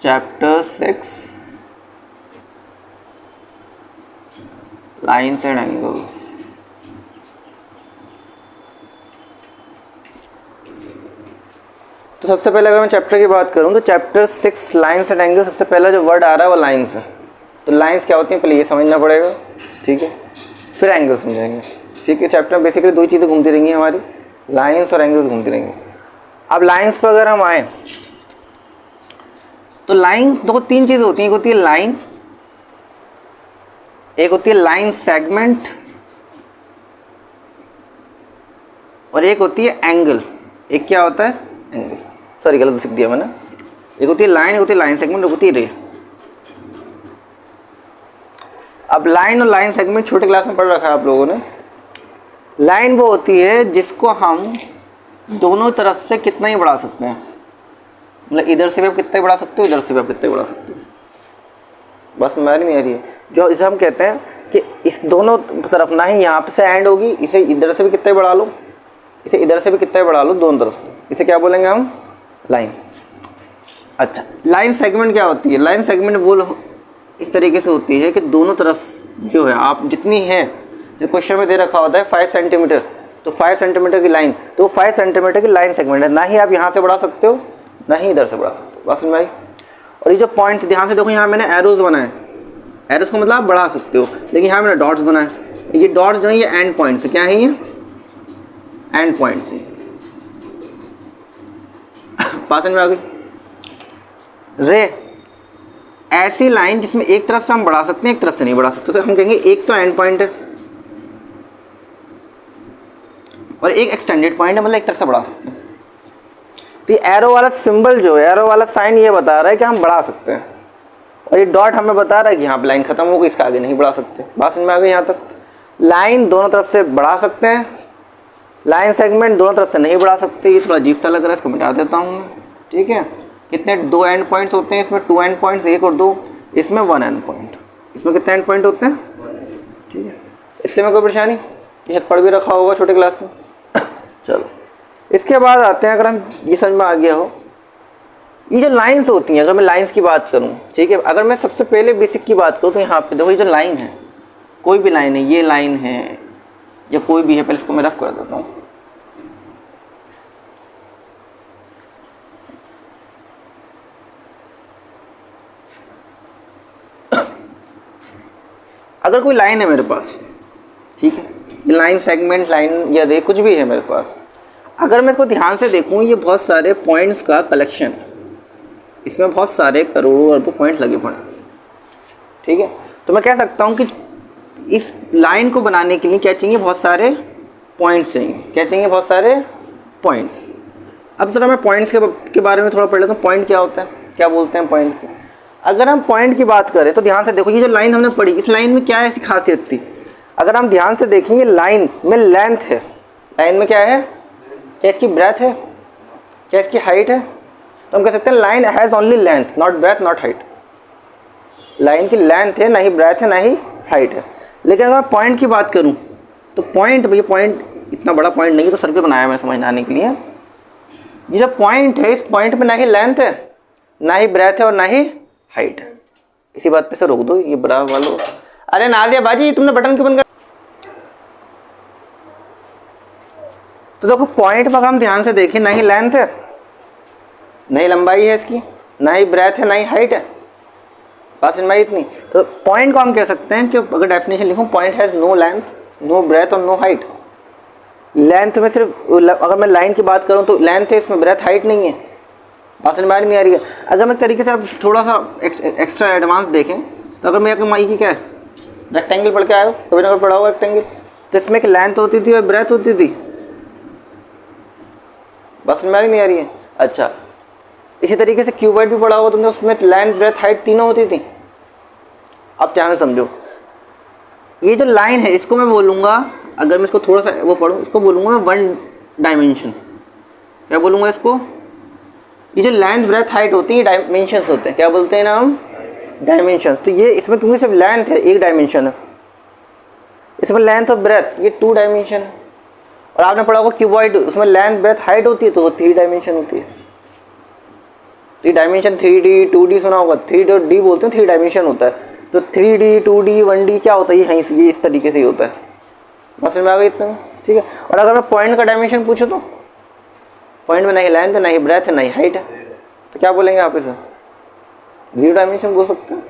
Chapter 6 lines and angles. तो सबसे पहले अगर मैं चैप्टर की बात करूं तो चैप्टर 6 लाइन्स एंड एंगल्स, सबसे पहला जो वर्ड आ रहा है वो लाइन्स है। तो लाइन्स क्या होती हैं पहले ये समझना पड़ेगा, ठीक है, फिर एंगल्स समझेंगे, ठीक है। चैप्टर में बेसिकली दो चीज़ें घूमती रहेंगी हमारी, लाइन्स और एंगल्स घूमती रहेंगी। अब लाइन्स पर अगर हम आए तो लाइन्स दो तीन चीज़ें होती हैं, एक होती है लाइन, एक होती है लाइन सेगमेंट और एक होती है एंगल। एक क्या होता है एंगल, सॉरी गलत लिख दिया मैंने। एक होती है लाइन, एक होती है लाइन सेगमेंट, एक होती है रे। अब लाइन और लाइन सेगमेंट छोटे क्लास में पढ़ रखा है आप लोगों ने। लाइन वो होती है जिसको हम दोनों तरफ से कितना ही बढ़ा सकते हैं, मतलब इधर से भी आप कितना ही बढ़ा सकते हो, इधर से भी आप कितना ही बढ़ा सकते हो। बस मेरी नहीं आ रही है जो इसे हम कहते हैं कि इस दोनों तरफ ना ही यहाँ से एंड होगी, इसे इधर से भी कितना ही बढ़ा लो, इसे इधर से भी कितना ही बढ़ा लो, दोनों तरफ से, इसे क्या बोलेंगे हम लाइन। अच्छा, लाइन सेगमेंट क्या होती है? लाइन सेगमेंट वो इस तरीके से होती है कि दोनों तरफ जो है आप जितनी है, जो क्वेश्चन में दे रखा होता है 5 सेंटीमीटर, तो 5 सेंटीमीटर की लाइन, तो वो 5 सेंटीमीटर की लाइन सेगमेंट है। ना ही आप यहाँ से बढ़ा सकते हो ना ही इधर से बढ़ा सकते हो। बात समझ में आई? और ये जो पॉइंट ध्यान से देखो, यहाँ मैंने एरोज बनाए, एरोज को मतलब आप बढ़ा सकते हो, लेकिन यहाँ मैंने डॉट्स बनाए। ये डॉट्स जो है ये एंड पॉइंट्स है। क्या है ये? एंड पॉइंट्स है। बात समझ में आ गई? रे ऐसी लाइन जिसमें एक तरफ से हम बढ़ा सकते हैं, एक तरफ से नहीं बढ़ा सकते, तो हम कहेंगे एक तो एंड पॉइंट है और एक एक्सटेंडेड पॉइंट है, मतलब एक तरफ से बढ़ा सकते हैं। तो ये एरो वाला सिंबल जो है, एरो वाला साइन ये बता रहा है कि हम बढ़ा सकते हैं, और ये डॉट हमें बता रहा है कि यहाँ पे लाइन खत्म हो गई, इसका आगे नहीं बढ़ा सकते। बात समझ में आ गई? यहाँ तक लाइन दोनों तरफ से बढ़ा सकते हैं, लाइन सेगमेंट दोनों तरफ से नहीं बढ़ा सकते। ये थोड़ा अजीब सा लग रहा है, इसको मिटा देता हूँ मैं, ठीक है। कितने दो एंड पॉइंट्स होते हैं इसमें, 2 एंड पॉइंट्स, 1 और 2, इसमें 1 एंड पॉइंट। इसमें कितने एंड पॉइंट होते हैं? ठीक है, इससे में कोई परेशानी, ये पढ़ भी रखा होगा छोटे क्लास में। चलो इसके बाद आते हैं, अगर हम ये समझ में आ गया हो, ये जो लाइंस होती हैं, अगर मैं लाइंस की बात करूं, ठीक है, अगर मैं सबसे पहले बेसिक की बात करूं तो यहाँ पे देखो, ये जो लाइन है, कोई भी लाइन है, ये लाइन है या कोई भी है, पहले इसको मैं रफ कर देता हूँ। अगर कोई लाइन है मेरे पास, ठीक है, ये लाइन सेगमेंट, लाइन या रे, कुछ भी है मेरे पास, अगर मैं इसको ध्यान से देखूं, ये बहुत सारे पॉइंट्स का कलेक्शन है, इसमें बहुत सारे करोड़ों अरबों पॉइंट लगे पड़े, ठीक है। तो मैं कह सकता हूँ कि इस लाइन को बनाने के लिए क्या चाहिए? बहुत सारे पॉइंट्स चाहिए। क्या चाहिए? बहुत सारे पॉइंट्स। अब जरा मैं पॉइंट्स के बारे में थोड़ा पढ़ लेता हूँ। पॉइंट क्या होता है, क्या बोलते हैं पॉइंट की? अगर हम पॉइंट की बात करें तो ध्यान से देखो, ये जो लाइन हमने पढ़ी, इस लाइन में क्या ऐसी खासियत थी? अगर हम ध्यान से देखेंगे, लाइन में लेंथ है, लाइन में क्या है? क्या इसकी ब्रेथ है? क्या इसकी हाइट है? तो हम कह सकते हैं line has only length, not breadth, not height. Line की लेंथ है, ना ही ब्रेथ है, ना ही हाइट है। लेकिन अगर मैं पॉइंट की बात करूं तो पॉइंट, ये पॉइंट इतना बड़ा पॉइंट नहीं है, तो सर्कल बनाया मैंने समझ आने के लिए। ये जो पॉइंट है, इस पॉइंट में ना ही लेंथ है, ना ही ब्रेथ है और ना ही हाइट है। इसी बात पे से रोक दो ये बड़ा वालों। अरे नादिया बाजी, तुमने बटन क्यों बंद कर? तो देखो पॉइंट पर अगर हम ध्यान से देखें, ना ही लेंथ है, ना ही लंबाई है इसकी, ना ही ब्रेथ है, ना ही हाइट है। बात समझ में आई इतनी? तो पॉइंट को हम कह सकते हैं कि अगर डेफिनेशन लिखूं, point has no length, no breadth और नो हाइट। लेंथ में सिर्फ, अगर मैं लाइन की बात करूं तो लेंथ है, इसमें ब्रेथ हाइट नहीं है। बात समझ में नहीं आ रही है? अगर मैं तरीके से आप थोड़ा सा एक्स्ट्रा एडवांस देखें, तो अगर मैं माई की क्या है, रेक्टेंगल पढ़ के आए हो, कभी ना कभी पढ़ा हुआ रेक्टेंगल, तो इसमें एक लेंथ होती थी और ब्रेथ होती थी। बात समझ में नहीं आ रही है? अच्छा, इसी तरीके से क्यूबॉइड भी पढ़ा हुआ तुमने, उसमें लेंथ ब्रेथ हाइट तीनों होती थी। अब ध्यान से समझो, ये जो लाइन है इसको मैं बोलूँगा, अगर मैं इसको थोड़ा सा वो पढ़ूँ, इसको बोलूँगा मैं 1 डायमेंशन। क्या बोलूँगा इसको? ये जो लेंथ ब्रेथ हाइट होती है, डायमेंशंस होते हैं। क्या बोलते हैं ना हम? डायमेंशंस। तो ये इसमें क्योंकि सिर्फ लेंथ है, 1 डायमेंशन है, इसमें लेंथ और ब्रेथ ये 2 डायमेंशन है। और आपने पढ़ा होगा क्यूबॉइड, उसमें लेंथ ब्रेथ हाइट होती है, तो वो 3 डायमेंशन होती है। तो ये डायमेंशन 3D 2D सुना होगा, 3D बोलते हैं, 3 डायमेंशन होता है। तो 3D 2D 1D क्या होता है, ये इस तरीके से ही होता है। बस में आ गई इतना, ठीक है। और अगर मैं पॉइंट का डायमेंशन पूछूँ तो पॉइंट में नहीं लेंथ है, नहीं ब्रेथ है, नहीं हाइट है, तो क्या बोलेंगे आप इसे? 0 डायमेंशन बोल सकते हैं।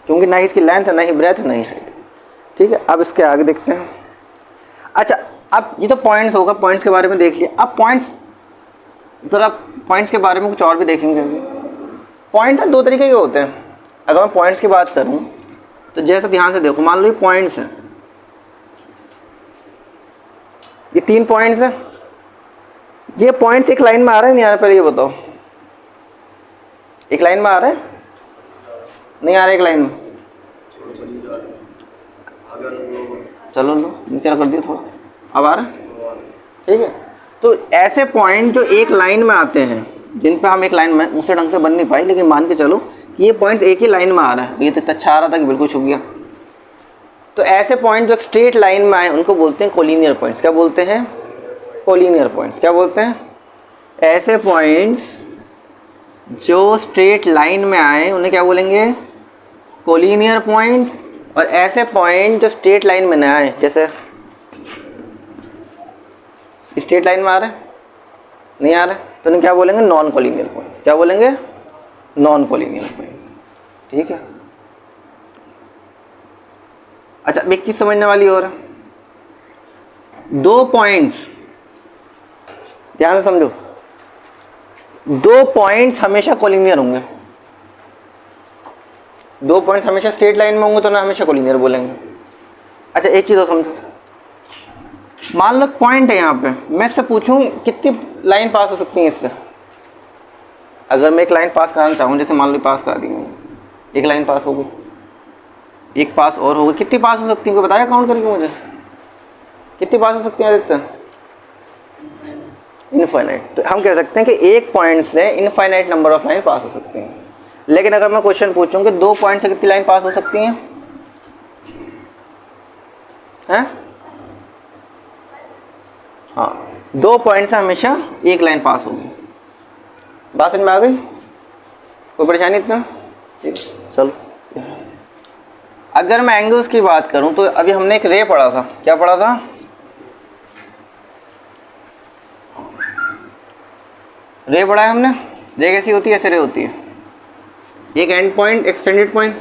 क्योंकि ना इसकी लेंथ है, ना ही ब्रेथ है, नहीं हाइट। ठीक है, अब इसके आगे देखते हैं। अच्छा, अब ये तो पॉइंट्स होगा, पॉइंट्स के बारे में देख लिया। अब पॉइंट्स, ज़रा पॉइंट्स के बारे में कुछ और भी देखेंगे। पॉइंट्स 2 तरीके के होते हैं। अगर मैं पॉइंट्स की बात करूं तो जैसे ध्यान से देखो, मान लो ये पॉइंट्स हैं, ये 3 पॉइंट्स हैं। ये पॉइंट्स एक लाइन में आ रहे हैं नहीं आ रहे, पहले ये बताओ, एक लाइन में आ रहे हैं नहीं आ रहे? एक लाइन में, चलो लो नीचे कर दिया थोड़ा, अब आ रहा है, ठीक है। तो ऐसे पॉइंट जो एक लाइन में आते हैं, जिन पे हम एक लाइन में उसे ढंग से बन नहीं पाई, लेकिन मान के चलो कि ये पॉइंट एक ही लाइन में आ रहा है। ये तो अच्छा आ रहा था कि बिल्कुल छुप गया। तो ऐसे पॉइंट जो स्ट्रेट लाइन में आए उनको बोलते हैं कोलिनियर पॉइंट्स। क्या बोलते हैं? Collinear points. क्या बोलते हैं? ऐसे पॉइंट्स जो स्ट्रेट लाइन में आए उन्हें क्या बोलेंगे? Collinear points. और ऐसे पॉइंट जो स्ट्रेट लाइन में ना आए, जैसे स्ट्रेट लाइन में आ रहा है नहीं आ रहा है, तो उन्हें क्या बोलेंगे? Non collinear points. क्या बोलेंगे? Non collinear point. ठीक है। अच्छा, एक चीज समझने वाली और है, 2 पॉइंट्स, ध्यान से समझो, 2 पॉइंट्स हमेशा कोलिनियर होंगे। 2 पॉइंट्स हमेशा स्ट्रेट लाइन में होंगे तो ना हमेशा कोलिनियर बोलेंगे। अच्छा, एक चीज और समझो, मान लो पॉइंट है यहाँ पे, मैं इससे पूछूं कितनी लाइन पास हो सकती है इससे। अगर मैं एक लाइन पास कराना चाहूँ, जैसे मान लो पास करा दी मैंने, एक लाइन पास हो गई, एक पास और हो गई, कितनी पास हो सकती है? कोई बताया काउंट करके मुझे, कितनी पास हो सकती है आदित्य? इनफाइनाइट। तो हम कह सकते हैं कि एक पॉइंट से इनफाइनाइट नंबर ऑफ लाइन पास हो सकती हैं। लेकिन अगर मैं क्वेश्चन पूछूं कि 2 पॉइंट से कितनी लाइन पास हो सकती हैं? हैं? हाँ, 2 पॉइंट से हमेशा एक लाइन पास होगी। बात समझ में आ गई? कोई परेशानी इतना? ठीक, चलो। अगर मैं एंगल्स की बात करूं तो अभी हमने एक रे पढ़ा था। क्या पढ़ा था? रे पढ़ा है हमने। रे कैसी होती है? ऐसे रे होती है, एक एंड पॉइंट, एक्सटेंडेड पॉइंट।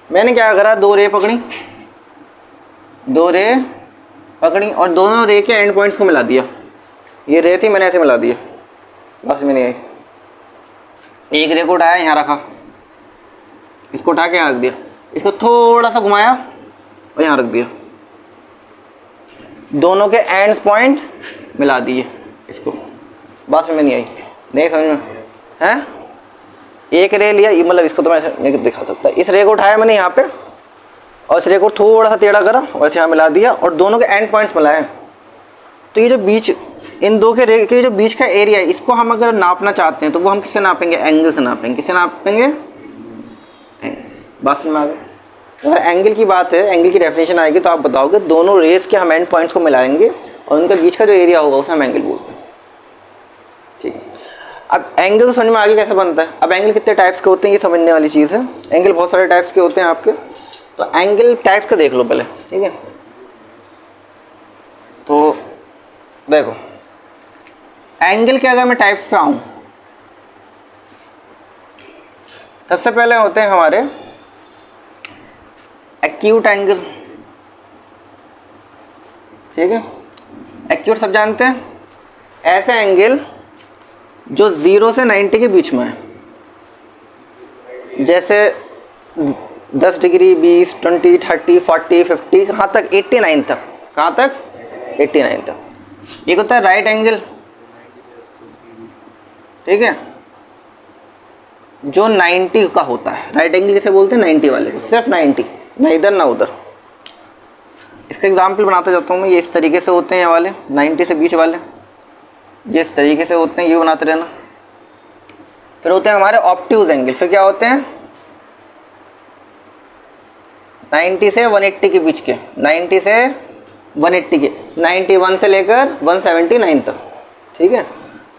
मैंने क्या करा, 2 रे पकड़ी, 2 रे पकड़ी और दोनों रे के एंड पॉइंट्स को मिला दिया। ये रे थी, मैंने ऐसे मिला दिया, बस में नहीं आई। एक रे को उठाया, यहाँ रखा, इसको उठा के यहाँ रख दिया, इसको थोड़ा सा घुमाया और यहाँ रख दिया, दोनों के एंड्स पॉइंट मिला दिए इसको। बात में नहीं आई? नहीं समझ में है? एक रे लिया, मतलब इसको तो मैं नहीं दिखा सकता, इस रे को उठाया मैंने यहाँ पे और इस रे को थोड़ा सा टेढ़ा करा और यहाँ मिला दिया और दोनों के एंड पॉइंट्स मिलाए। तो ये जो बीच, इन 2 के रे के जो बीच का एरिया है, इसको हम अगर नापना चाहते हैं तो वो हम किससे नापेंगे? एंगल से नापेंगे। किससे नापेंगे? बात समझ में आ गई? अगर एंगल की बात है, एंगल की डेफिनेशन आएगी तो आप बताओगे दोनों रेस के हम एंड पॉइंट्स को मिलाएंगे और उनके बीच का जो एरिया होगा उसे हम एंगल बोलते हैं। ठीक है। अब एंगल तो समझ में आगे कैसे बनता है। अब एंगल कितने टाइप्स के होते हैं ये समझने वाली चीज़ है। एंगल बहुत सारे टाइप्स के होते हैं आपके, तो एंगल टाइप्स का देख लो पहले, ठीक है। तो देखो, एंगल के अगर मैं टाइप्स पे आऊँ, सबसे पहले होते हैं हमारे एक्यूट एंगल। ठीक है, एक्यूट सब जानते हैं, ऐसे एंगल जो 0 से 90 के बीच में है, जैसे 10 डिग्री, 20, 20, 30, 40, 50, कहाँ तक? 89 तक। कहाँ तक? 89 तक। एक होता है राइट एंगल, ठीक है, जो 90 का होता है। राइट एंगल किसे बोलते हैं? 90 वाले को, सिर्फ 90, ना इधर ना उधर। इसका एग्जाम्पल बनाता जाता हूँ मैं। ये इस तरीके से होते हैं ये वाले 90 से बीच वाले, ये इस तरीके से होते हैं, ये बनाते रहना। फिर होते हैं हमारे ऑब्ट्यूज एंगल। फिर क्या होते हैं? 90 से 180 के बीच के, 90 से 180 के, 91 से लेकर 179 तक। ठीक है,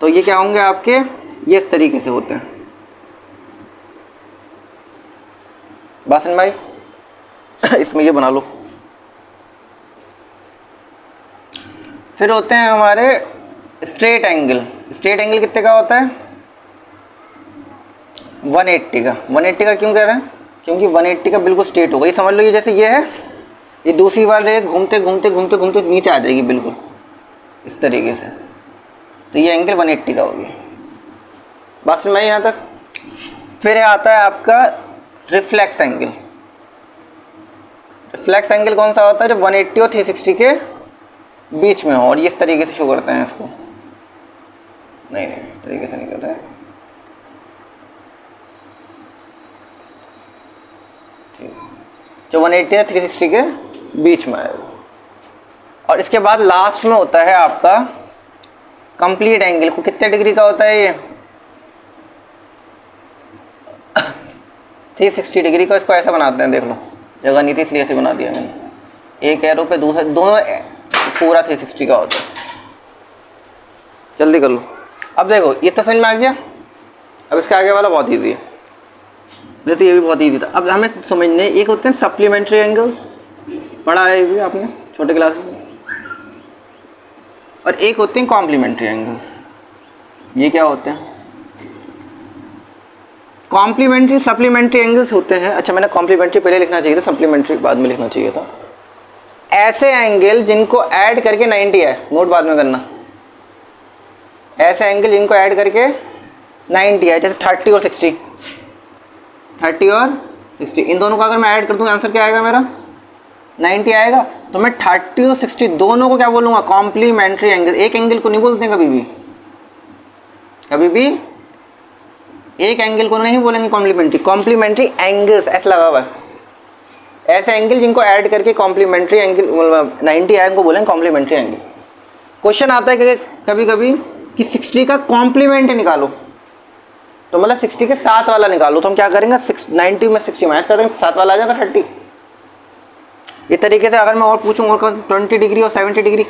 तो ये क्या होंगे आपके, ये इस तरीके से होते हैं। बासन भाई इसमें ये बना लो। फिर होते हैं हमारे स्ट्रेट एंगल। स्ट्रेट एंगल कितने का होता है? 180 का। 180 का क्यों कह रहे हैं? क्योंकि 180 का बिल्कुल स्ट्रेट होगा। ये समझ लो, ये जैसे ये है, ये दूसरी बार रे घूमते घूमते घूमते घूमते नीचे आ जाएगी बिल्कुल इस तरीके से। तो ये एंगल 180 का हो गया। बात समझ में आई यहाँ तक? फिर आता है आपका रिफ्लेक्स एंगल। रिफ्लेक्स एंगल कौन सा होता है? जब 180 और 360 के बीच में हो, और ये इस तरीके से शो करते हैं इसको। नहीं इस तरीके से नहीं करते हैं, ठीक। जो 180 और 360 के बीच में आएगा। और इसके बाद लास्ट में होता है आपका कंप्लीट एंगल। को कितने डिग्री का होता है ये? 360 डिग्री का। इसको ऐसा बनाते हैं, देख लो, जगह नहीं थी इसलिए ऐसे बना दिया मैंने। एक एरो पे दूसरा, दोनों पूरा 360 का होता है। जल्दी कर लो। अब देखो ये तो समझ में आ गया। अब इसके आगे वाला बहुत ईजी है, वैसे तो ये भी बहुत ईजी था। अब हमें समझने, एक होते हैं सप्लीमेंट्री एंगल्स, पढ़ा है ये भी आपने छोटे क्लास में, और एक होते हैं कॉम्प्लीमेंट्री एंगल्स। ये क्या होते हैं? कॉम्प्लीमेंट्री सप्लीमेंट्री एंगल्स होते हैं। अच्छा, मैंने कॉम्प्लीमेंट्री पहले लिखना चाहिए था, सप्लीमेंट्री बाद में लिखना चाहिए था। ऐसे एंगल जिनको ऐड करके 90 है, नोट बाद में करना। ऐसे एंगल जिनको ऐड करके 90 है, जैसे 30 और 60। 30 और 60 इन दोनों का अगर मैं ऐड कर दूँ, आंसर क्या आएगा मेरा? 90 आएगा। तो मैं 30 और 60 दोनों को क्या बोलूँगा? Complementary angle. एक एंगल को नहीं बोलते कभी भी, कभी भी एक एंगल को नहीं बोलेंगे कॉम्प्लीमेंट्री। कॉम्प्लीमेंट्री एंगल्स ऐसा लगा हुआ है। ऐसे एंगल जिनको ऐड करके कॉम्प्लीमेंट्री एंगल 90 आए, उनको बोलेंगे कॉम्प्लीमेंट्री एंगल। क्वेश्चन आता है कि कभी कभी कि 60 का कॉम्प्लीमेंट निकालो, तो मतलब 60 के साथ वाला निकालो। तो हम क्या करेंगे? 90 में 60 माइनस कर देंगे, तो साथ वाला आ जाएगा 30। इस तरीके से अगर मैं और पूछूँ और 20 डिग्री और 70 डिग्री,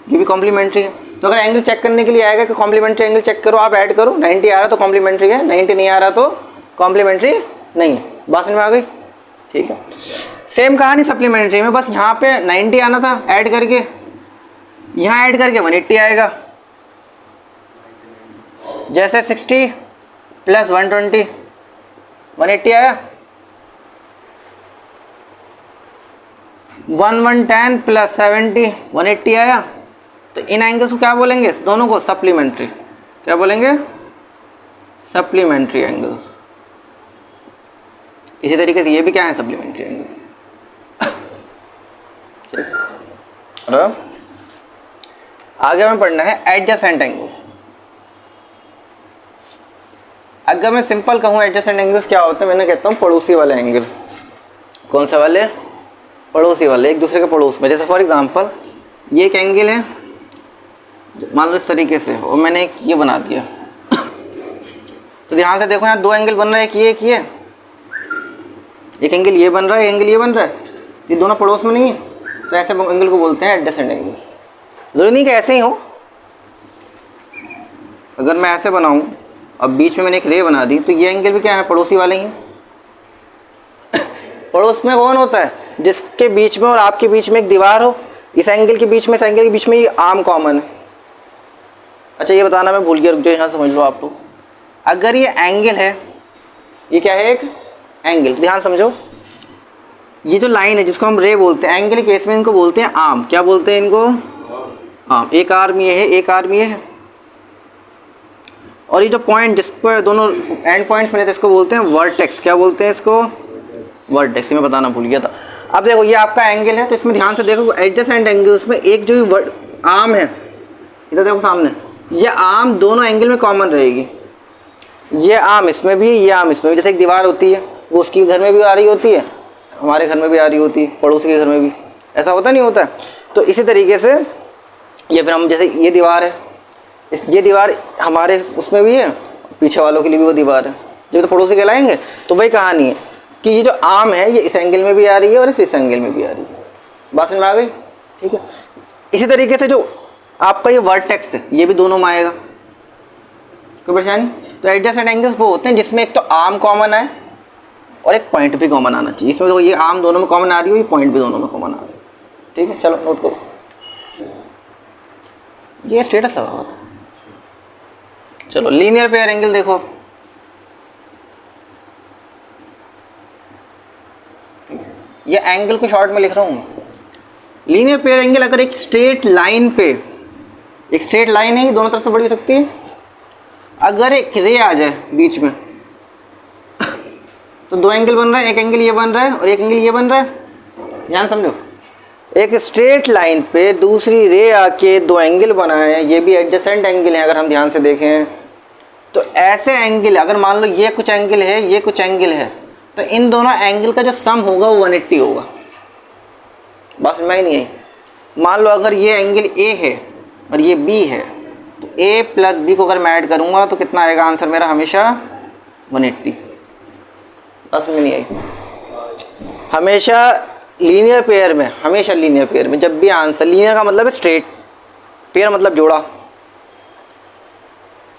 ये भी कॉम्प्लीमेंट्री है। तो अगर एंगल चेक करने के लिए आएगा कि कॉम्प्लीमेंट्री एंगल चेक करो, आप ऐड करो। 90 आ रहा तो कॉम्प्लीमेंट्री है, 90 नहीं आ रहा तो कॉम्प्लीमेंट्री नहीं है। बात समझ में आ गई? ठीक है। सेम कहानी सप्लीमेंट्री में, बस यहाँ पे 90 आना था ऐड करके, यहाँ ऐड करके 180 आएगा। जैसे 60 प्लस 120 180 आया। 1110 प्लस 70 180 आया। तो इन एंगल्स को क्या बोलेंगे? दोनों को सप्लीमेंट्री। क्या बोलेंगे? Supplementary angles. इसी तरीके से ये भी क्या है? Supplementary angles. आगे हमें पढ़ना है एडजेसेंट एंगल्स। अगर मैं सिंपल कहूँ एडजेसेंट एंगल्स क्या होते हैं, मैंने कहता हूँ पड़ोसी वाले एंगल। कौन से वाले? पड़ोसी वाले, एक दूसरे के पड़ोस में। जैसे फॉर एग्जांपल ये एक एंगल है, मान लो इस तरीके से, और मैंने एक ये बना दिया। तो ध्यान से देखो, यहाँ दो एंगल बन रहा है, एक ये एक एंगल ये बन रहा है, एंगल ये बन रहा है। ये दोनों पड़ोस में नहीं है, तो ऐसे एंगल को बोलते हैं एडजेसेंट एंगल्स। जरूरी नहीं कि ऐसे ही हो। अगर मैं ऐसे बनाऊं अब बीच में मैंने एक रे बना दी, तो ये एंगल भी क्या है? पड़ोसी वाले ही। पड़ोस में कौन होता है? जिसके बीच में और आपके बीच में एक दीवार हो। इस एंगल के बीच में, इस एंगल के बीच में ये आर्म कॉमन है। अच्छा, ये बताना मैं भूल गया, रुक जाओ, यहाँ समझ लो आप लोग। अगर ये एंगल है, ये क्या है? एक एंगल। ध्यान समझो, ये जो लाइन है जिसको हम रे बोलते हैं, एंगल केस में इनको बोलते हैं आर्म। क्या बोलते हैं इनको? आर्म। एक आर्म ये है, एक आर्म ये है, और ये जो पॉइंट जिस पर दोनों एंड पॉइंट्स मिले थे, इसको बोलते हैं वर्टेक्स। क्या बोलते हैं इसको? वर्टेक्स। मैं बताना भूल गया था। अब देखो ये आपका एंगल है, तो इसमें ध्यान से देखो एडजेसेंट एंगल्स में एक जो आर्म है, इधर देखो सामने, ये आर्म दोनों एंगल में कॉमन रहेगी। ये आर्म इसमें भी, ये आर्म इसमें भी। जैसे एक दीवार होती है, वो उसकी घर में भी आ रही होती है, हमारे घर में भी आ रही होती है, पड़ोसी के घर में भी। ऐसा होता नहीं होता? तो इसी तरीके से ये फिर हम, जैसे ये दीवार है, ये दीवार हमारे उसमें भी है, पीछे वालों के लिए भी वो दीवार है, जब तो पड़ोसी कहलाएंगे। तो वही कहानी है कि ये जो आर्म है, ये इस एंगल में भी आ रही है और इस एंगल में भी आ रही है। बात समझ में आ गई? ठीक है। इसी तरीके से जो आपका ये वर्टेक्स है, ये भी दोनों में आएगा। कोई परेशानी? तो एडजेसेंट एंगल्स वो होते हैं जिसमें एक तो आर्म कॉमन है और एक पॉइंट भी कॉमन आना चाहिए। इसमें तो ये आर्म दोनों में कॉमन आ रही हो, ये पॉइंट भी दोनों में कॉमन आ रही है। ठीक है, चलो नोट करो, ये स्टेटस लगा हुआ था। चलो लीनियर पेयर एंगल देखो, ये एंगल को शॉर्ट में लिख रहा हूँ। लीनियर पेयर एंगल अगर एक स्ट्रेट लाइन पे, एक स्ट्रेट लाइन है, ये दोनों तरफ से बड़ी हो सकती है। अगर एक रे आ जाए बीच में तो दो एंगल बन रहा है, एक एंगल ये बन रहा है और एक एंगल ये बन रहा है। ध्यान समझो, एक स्ट्रेट लाइन पे दूसरी रे आके दो एंगल बनाए हैं, ये भी एडजेसेंट एंगल है। अगर हम ध्यान से देखें तो ऐसे एंगल, अगर मान लो ये कुछ एंगल है, ये कुछ एंगल है, तो इन दोनों एंगल का जो सम होगा वो 180 होगा। बस मैं ही नहीं आई। मान लो अगर ये एंगल ए है और ये बी है, तो ए प्लस बी को अगर मैं ऐड करूँगा तो कितना आएगा आंसर मेरा? हमेशा 180। बस में नहीं आई। हमेशा लीनियर पेयर में, हमेशा लीनियर पेयर में जब भी आंसर, लीनियर का मतलब है स्ट्रेट, पेयर मतलब जोड़ा,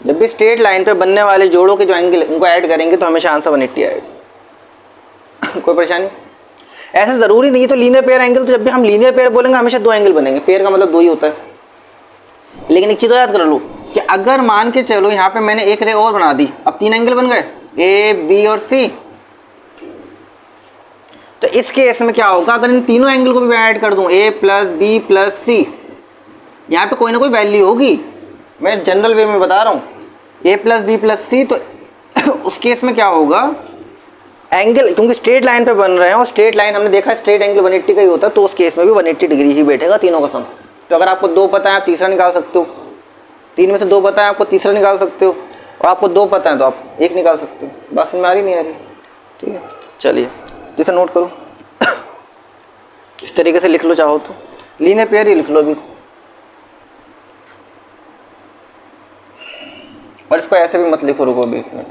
जब भी स्ट्रेट लाइन पे बनने वाले जोड़ों के जो एंगल उनको ऐड करेंगे तो हमेशा आंसर 180 आएगा। कोई परेशानी? ऐसा ज़रूरी नहीं है। तो लीनियर पेयर एंगल, तो जब भी हम लीनियर पेयर बोलेंगे हमेशा दो एंगल बनेंगे, पेयर का मतलब दो ही होता है। लेकिन एक चीज़ याद कर लो कि अगर मान के चलो यहाँ पे मैंने एक रे और बना दी, अब तीन एंगल बन गए, ए बी और सी। तो इस केस में क्या होगा? अगर इन तीनों एंगल को भी मैं ऐड कर दूं, ए प्लस बी प्लस सी, यहाँ पे कोई ना कोई वैल्यू होगी। मैं जनरल वे में बता रहा हूँ, ए प्लस बी प्लस सी। तो उस केस में क्या होगा? एंगल, क्योंकि स्ट्रेट लाइन पे बन रहे हैं और स्ट्रेट लाइन हमने देखा स्ट्रेट एंगल 180 का ही होता है, तो उस केस में भी 180 डिग्री ही बैठेगा तीनों का सम। तो अगर आपको दो पता है आप तीसरा निकाल सकते हो, तीन में से दो पता है आपको तीसरा निकाल सकते हो, और आपको दो पता है तो आप एक निकाल सकते हो। बात समझ में आ रही नहीं आ रही? ठीक है, चलिए जिसे नोट करो इस तरीके से लिख लो, चाहो तो लीनियर पेयर ही लिख लो अभी, और इसको ऐसे भी मत लिखो, रुको अभी एक मिनट।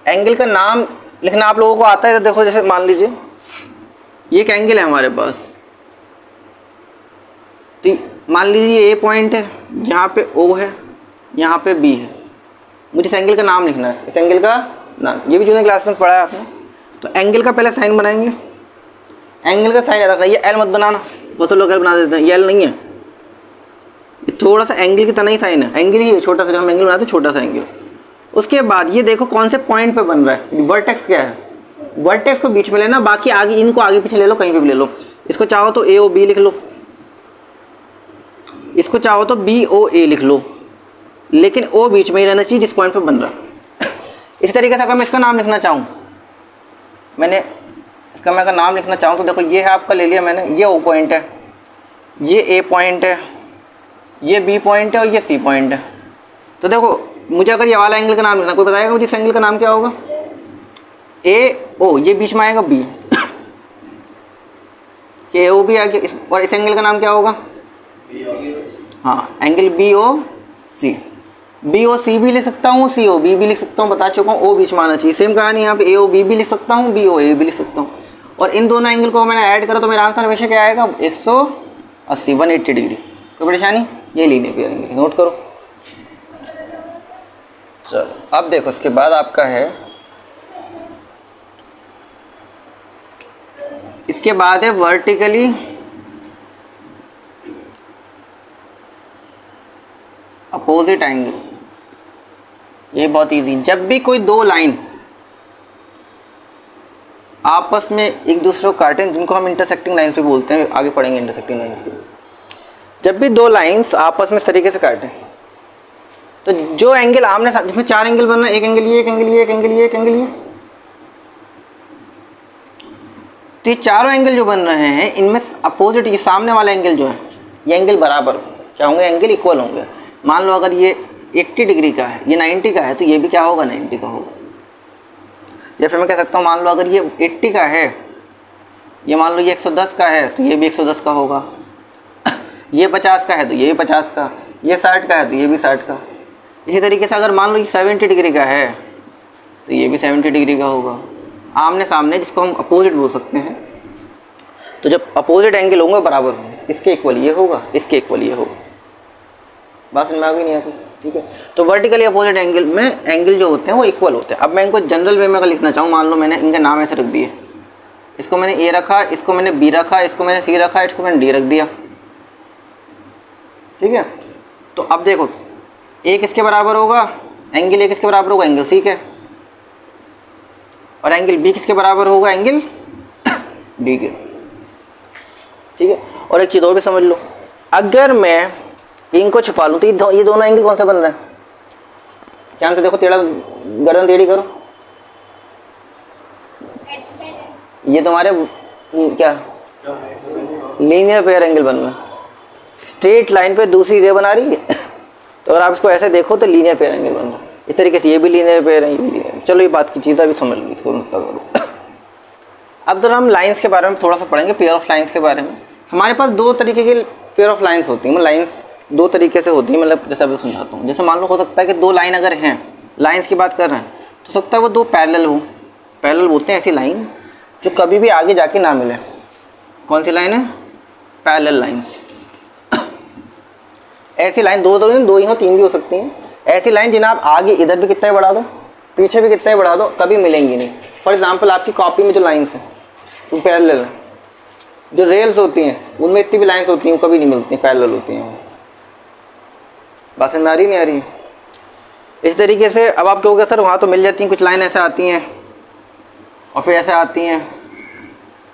एंगल का नाम लिखना आप लोगों को आता है? तो देखो, जैसे मान लीजिए ये एक एंगल है हमारे पास, तो मान लीजिए ए पॉइंट है, यहाँ पे ओ है, यहाँ पे बी है। मुझे इस एंगल का नाम लिखना है, इस एंगल का नाम, ये भी जूनियर क्लास में पढ़ा है आपने। तो एंगल का पहले साइन बनाएंगे, एंगल का साइन आता है, ये एल मत बनाना, बहुत से लोग एल बना देते हैं, ये एल नहीं है, ये थोड़ा सा एंगल की तरह ही साइन है, एंगल ही है छोटा सा, जो हम एंगल बनाते हैं छोटा सा एंगल। उसके बाद ये देखो कौन से पॉइंट पे बन रहा है, वर्टेक्स क्या है, वर्टेक्स को बीच में लेना, बाकी आगे इनको आगे पीछे ले लो, कहीं पे भी ले लो। इसको चाहो तो ए ओ बी लिख लो, इसको चाहो तो बी ओ ए लिख लो, लेकिन ओ बीच में ही रहना चाहिए जिस पॉइंट पे बन रहा है। इसी तरीके से अगर मैं इसका नाम लिखना चाहूँ, मैंने इसका मैं अगर नाम लिखना चाहूँ तो देखो ये है आपका, ले लिया मैंने, ये ओ पॉइंट है, ये ए पॉइंट है, ये बी पॉइंट है और ये सी पॉइंट है। तो देखो मुझे अगर ये वाला एंगल का नाम लिखना, कोई बताएगा मुझे इस एंगल का नाम क्या होगा? ए ओ, ये बीच में आएगा बी, ये ओ बी आ गया, और इस एंगल का नाम क्या होगा? हाँ, एंगल बी ओ सी। बी ओ सी भी लिख सकता हूँ, सी ओ बी भी लिख सकता हूँ, बता चुका हूँ, ओ बीच में आना चाहिए। सेम कहानी यहाँ पे, ए ओ बी भी लिख सकता हूँ, बी ओ ए भी लिख सकता हूँ, और इन दोनों एंगल को मैंने ऐड करा तो मेरा आंसर हमेशा क्या आएगा? 180, 180 डिग्री। कोई परेशानी? ये लीनियर पेयर एंगल, नोट करो। चलो अब देखो, इसके बाद आपका है, इसके बाद है वर्टिकली अपोजिट एंगल। ये बहुत इजी, जब भी कोई दो लाइन आपस में एक दूसरे को काटें, जिनको हम इंटरसेक्टिंग लाइंस भी बोलते हैं, आगे पढ़ेंगे इंटरसेक्टिंग लाइंस भी। जब भी दो लाइंस आपस में इस तरीके से काटें, तो जो एंगल आमने सामने, जिसमें चार एंगल बन रहे हैं, एक एंगल ये, एक एंगल ये, एक एंगल ये, एक एंगल ये, तो ये चारों एंगल जो बन रहे हैं इनमें अपोजिट, ये सामने वाला एंगल जो है, ये एंगल बराबर क्या होंगे? एंगल इक्वल होंगे। मान लो अगर ये 80 डिग्री का है, ये 90 का है, तो ये भी क्या होगा? 90 का होगा। या फिर मैं कह सकता हूँ, मान लो अगर ये 80 का है, ये मान लो ये 110 का है, तो ये भी 110 का होगा। ये 50 का है तो ये भी 50 का, ये 60 का है तो ये भी 60 का। इसी तरीके से अगर मान लो ये 70 डिग्री का है तो ये भी 70 डिग्री का होगा। आमने सामने, जिसको हम अपोजिट बोल सकते हैं। तो जब अपोजिट एंगल होंगे बराबर होंगे, इसके इक्वल ये होगा, इसके इक्वल ये होगा। बात समझ में आ गई नहीं आपको? ठीक है। तो वर्टिकली अपोजिट एंगल में एंगल जो होते हैं वो इक्वल होते हैं। अब मैं इनको जनरल वे में अगर लिखना चाहूँ, मान लो मैंने इनका नाम ऐसे रख दिए, इसको मैंने ए रखा, इसको मैंने बी रखा, इसको मैंने सी रखा, इसको मैंने डी रख दिया, ठीक है। तो अब देखो ए किसके बराबर होगा, एंगल ए किसके बराबर होगा, एंगल सी के, और एंगल बी किसके बराबर होगा, एंगल डी के, ठीक है। और एक चीज़ और भी समझ लो, अगर मैं इनको छुपा लूँ तो ये दोनों एंगल कौन सा बन रहा है, ध्यान से देखो, टेढ़ा गर्दन टेढ़ी करो, ये तुम्हारे क्या लीनियर पेयर एंगल बन रहा है, स्ट्रेट लाइन पे दूसरी रे बना रही है तो अगर आप इसको ऐसे देखो तो लीनियर पेयर एंगल बन रहा है। इस तरीके से ये भी लीनियर पेयर है, ये भी लीनियर। चलो ये बात की चीज़ अभी समझ लो, इसको नुकता करो। अब जरा हम लाइंस के बारे में थोड़ा सा पढ़ेंगे, पेयर ऑफ लाइंस के बारे में। हमारे पास दो तरीके की पेयर ऑफ लाइंस होती हैं, मतलब लाइंस दो तरीके से होती है, मतलब जैसे अभी समझाता हूँ। जैसे मान लो हो सकता है कि दो लाइन अगर हैं, लाइंस की बात कर रहे हैं, तो हो सकता है वो दो पैरेलल हो। पैरेलल बोलते हैं ऐसी लाइन जो कभी भी आगे जाके ना मिले। कौन सी लाइन है, पैरेलल लाइंस। ऐसी लाइन दो ही हो, तीन भी हो सकती हैं। ऐसी लाइन जिन्हें आप आगे इधर भी कितना ही बढ़ा दो, पीछे भी कितना ही बढ़ा दो, कभी मिलेंगी नहीं। फॉर एग्जाम्पल आपकी कॉपी में जो लाइन्स हैं वो पैरेलल है, जो रेल्स होती हैं उनमें इतनी भी लाइन्स होती हैं वो कभी नहीं मिलती, पैरेलल होती हैं। बात समझ में आ रही नहीं आ रही? इस तरीके से अब आप कहोगे सर वहाँ तो मिल जाती हैं, कुछ लाइन ऐसे आती हैं और फिर ऐसे आती हैं,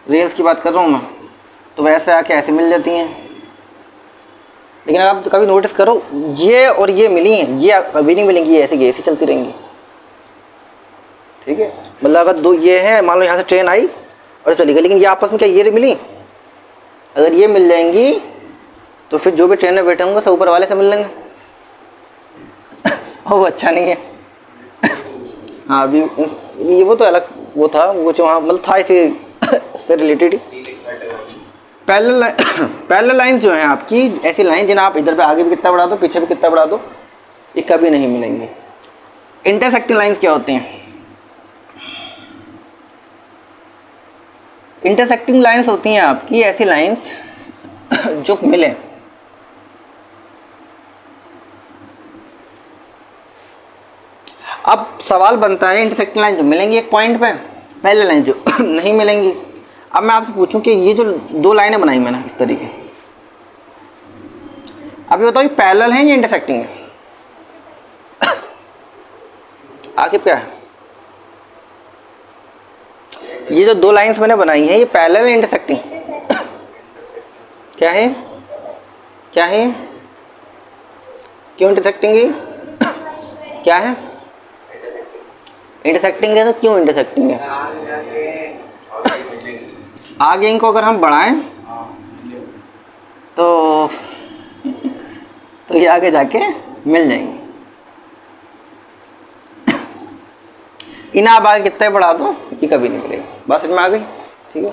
रेल्स की बात कर रहा हूँ मैं, तो वैसे आके ऐसे मिल जाती हैं। लेकिन आप कभी नोटिस करो, ये और ये मिली हैं, ये कभी नहीं मिलेंगी, ये ऐसे की ऐसी चलती रहेंगी, ठीक है। मतलब अगर दो ये हैं, मान लो यहाँ से ट्रेन आई और चली गई, लेकिन ये आपस में क्या ये मिली, अगर ये मिल जाएंगी तो फिर जो भी ट्रेन में बैठे होंगे सब ऊपर वाले से मिल लेंगे और वो अच्छा नहीं है। हाँ अभी ये वो तो अलग वो था, वो जो वहाँ मतलब था इसी से रिलेटेड ही। पैरेलल लाइंस जो हैं आपकी, ऐसी लाइन जिन्हें आप इधर पे आगे भी कितना बढ़ा दो, पीछे भी कितना बढ़ा दो, ये कभी नहीं मिलेंगी। इंटरसेक्टिंग लाइंस क्या होती हैं? इंटरसेक्टिंग लाइंस होती हैं आपकी ऐसी लाइंस जो मिले। अब सवाल बनता है, इंटरसेक्टिंग लाइन जो मिलेंगी एक पॉइंट पे, पैरेलल लाइन जो नहीं मिलेंगी। अब मैं आपसे पूछूं कि ये जो दो लाइनें बनाई मैंने इस तरीके से, अब ये बताओ ये पैरेलल हैं या इंटरसेक्टिंग है? आखिर क्या है? ये जो दो लाइंस मैंने बनाई हैं ये पैरेलल है इंटरसेक्टिंग? क्या है, क्या है, क्यों इंटरसेक्टिंग है, क्या है इंटरसेक्टिंग है? तो क्यों इंटरसेक्टिंग है? आगे इनको अगर हम बढ़ाएं तो ये आगे जाके मिल जाएंगे। इन्हें आप आगे कितना बढ़ा दो ये कभी नहीं मिलेगा। बस इसमें आ गई, ठीक है।